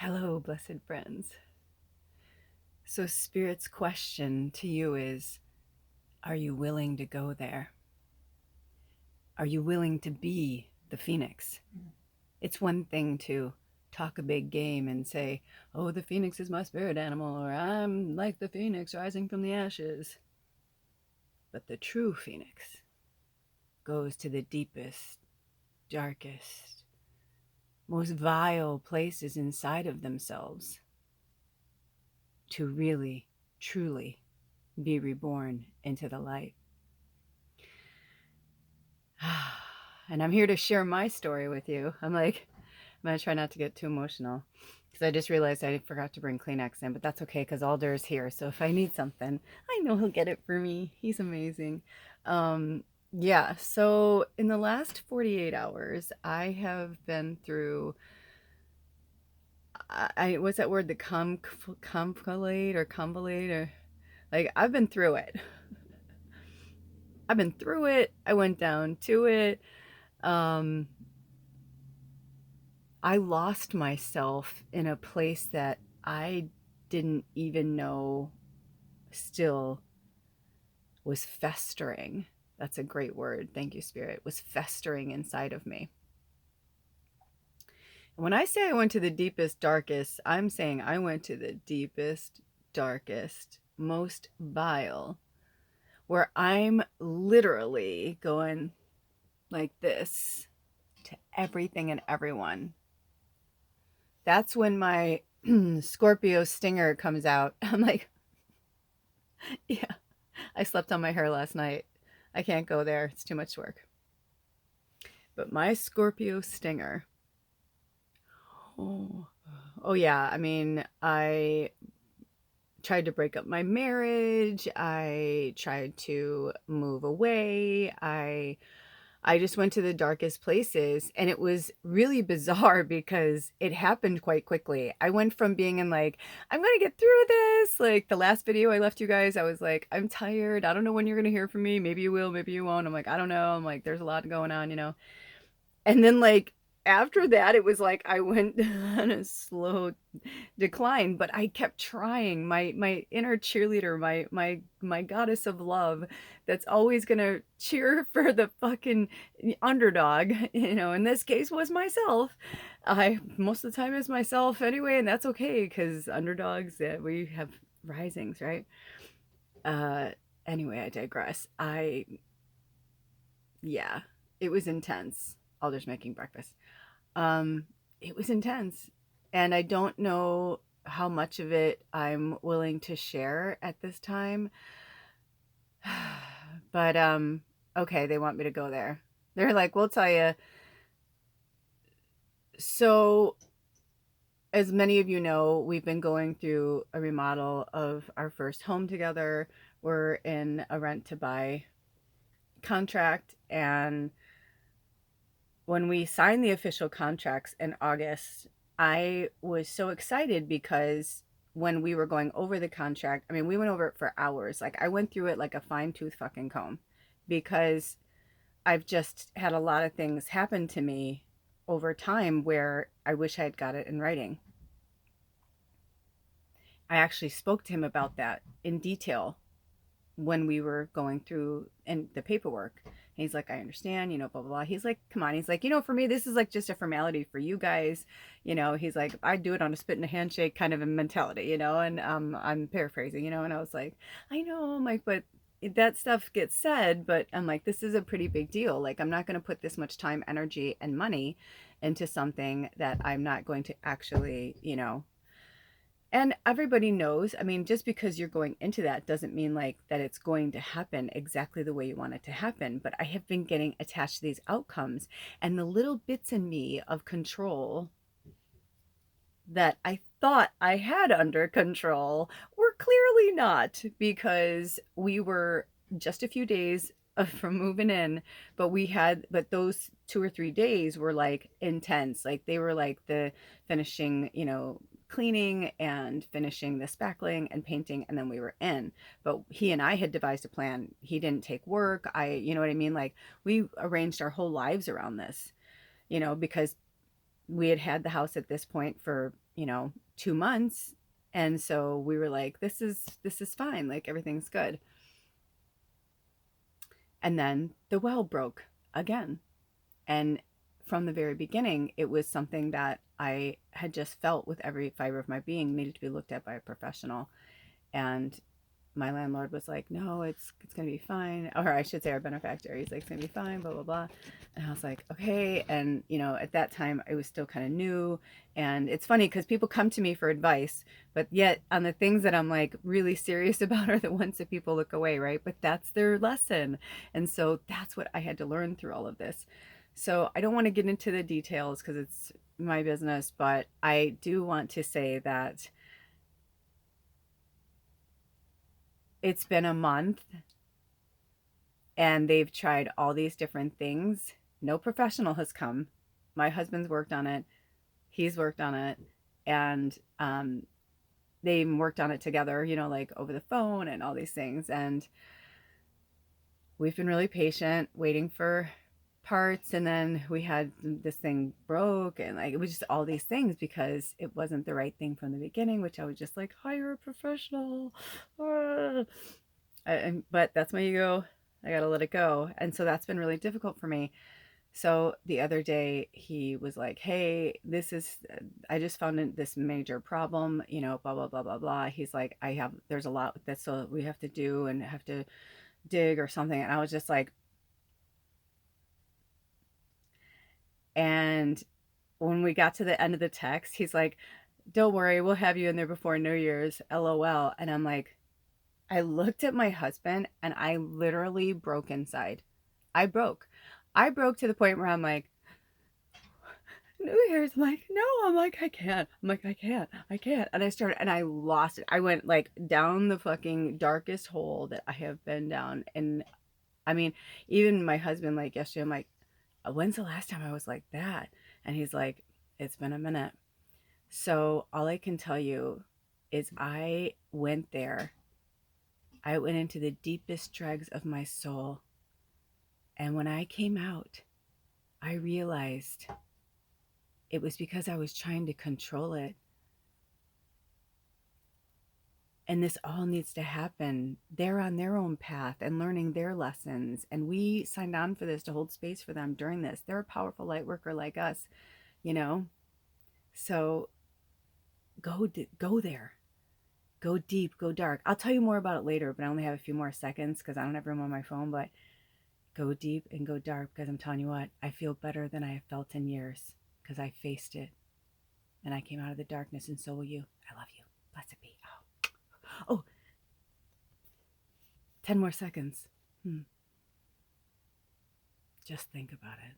Hello, blessed friends. So, Spirit's question to you is, are you willing to go there? Are you willing to be the phoenix? It's one thing to talk a big game and say, oh, the phoenix is my spirit animal, or I'm like the phoenix rising from the ashes. But the true phoenix goes to the deepest, darkest, most vile places inside of themselves to really, truly be reborn into the light. And I'm here to share my story with you. I'm going to try not to get too emotional because I just realized I forgot to bring Kleenex in, but that's okay because Alder is here. So if I need something, I know he'll get it for me. He's amazing. Um, yeah, so in the last 48 hours, I have been through, what's that word, the convolate or like, I've been through it. I've been through it. I went down to it. Um, I lost myself in a place that I didn't even know still was festering. That's a great word. Thank you, Spirit. Was festering inside of me. And when I say I went to the deepest, darkest, I'm saying I went to the deepest, darkest, most vile, where I'm literally going like this to everything and everyone. That's when my Scorpio stinger comes out. I'm like, yeah, I slept on my hair last night. I can't go there. It's too much work. But my Scorpio stinger. Oh, oh yeah. I mean, I tried to break up my marriage. I tried to move away. I just went to the darkest places, and it was really bizarre because it happened quite quickly. I went from being in like, I'm going to get through this. Like the last video I left you guys, I was like, I'm tired. I don't know when you're going to hear from me. Maybe you will, maybe you won't. I'm like, I don't know. I'm like, there's a lot going on. And then like after that, it was like I went on a slow decline, but I kept trying. My inner cheerleader, my goddess of love, that's always gonna cheer for the fucking underdog. In this case was myself. I most of the time is myself anyway, and that's okay because underdogs, we have risings, right? Uh, anyway, I digress. Yeah, it was intense. Alder's making breakfast. Um, it was intense. And I don't know how much of it I'm willing to share at this time. But okay, they want me to go there. They're like, "We'll tell you." So, as many of you know, we've been going through a remodel of our first home together. We're in a rent to buy contract, and when we signed the official contracts in August, I was so excited because when we were going over the contract, I mean, we went over it for hours. Like, I went through it like a fine tooth fucking comb because I've just had a lot of things happen to me over time where I wish I had got it in writing. I actually spoke to him about that in detail when we were going through and the paperwork. And he's like, I understand, blah, blah, blah. He's like, come on. He's like, for me, this is like just a formality for you guys. He's like, I do it on a spit and a handshake kind of a mentality, and I'm paraphrasing, and I was like, I know, I'm like, but that stuff gets said, but I'm like, this is a pretty big deal. Like, I'm not going to put this much time, energy, and money into something that I'm not going to actually, and everybody knows, I mean, just because you're going into that doesn't mean like that it's going to happen exactly the way you want it to happen. But I have been getting attached to these outcomes, and the little bits in me of control that I thought I had under control were clearly not, because we were just a few days from moving in, but those 2 or 3 days were like intense. Like they were like the finishing, cleaning and finishing the spackling and painting, and then we were in. But he and I had devised a plan. He didn't take work. You know what I mean? Like we arranged our whole lives around this, because we had had the house at this point for, 2 months. And so we were like, this is fine. Like everything's good. And then the well broke again. And from the very beginning, it was something that I had just felt with every fiber of my being needed to be looked at by a professional. And my landlord was like, no, it's gonna be fine. Or I should say our benefactor. He's like, it's gonna be fine, blah, blah, blah. And I was like, okay. And, at that time I was still kind of new. And it's funny because people come to me for advice, but yet on the things that I'm like really serious about are the ones that people look away, right? But that's their lesson. And so that's what I had to learn through all of this. So I don't want to get into the details because it's my business, but I do want to say that it's been a month and they've tried all these different things. No professional has come. My husband's worked on it. He's worked on it. And they worked on it together, like over the phone and all these things. And we've been really patient, waiting for parts. And then we had this thing broke, and like it was just all these things because it wasn't the right thing from the beginning, which I was just like, hire a professional. But that's my ego. I got to let it go. And so that's been really difficult for me. So the other day he was like, hey, I just found this major problem, blah, blah, blah, blah, blah. He's like, there's a lot that so we have to do and have to dig or something. And I was just like, and when we got to the end of the text, he's like, don't worry, we'll have you in there before New Year's, LOL. And I'm like, I looked at my husband and I literally broke inside. I broke. I broke to the point where I'm like, New Year's. I'm like, no, I'm like, I can't. I'm like, I can't. I can't. And I started and I lost it. I went like down the fucking darkest hole that I have been down. And I mean, even my husband, like yesterday, I'm like, when's the last time I was like that? And he's like, it's been a minute. So all I can tell you is I went there. I went into the deepest dregs of my soul. And when I came out, I realized it was because I was trying to control it. And this all needs to happen. They're on their own path and learning their lessons. And we signed on for this to hold space for them during this. They're a powerful light worker like us, you know? So go there. Go deep, go dark. I'll tell you more about it later, but I only have a few more seconds because I don't have room on my phone. But go deep and go dark because I'm telling you what, I feel better than I have felt in years because I faced it and I came out of the darkness, and so will you. I love you. Blessed be. Oh, 10 more seconds. Just think about it.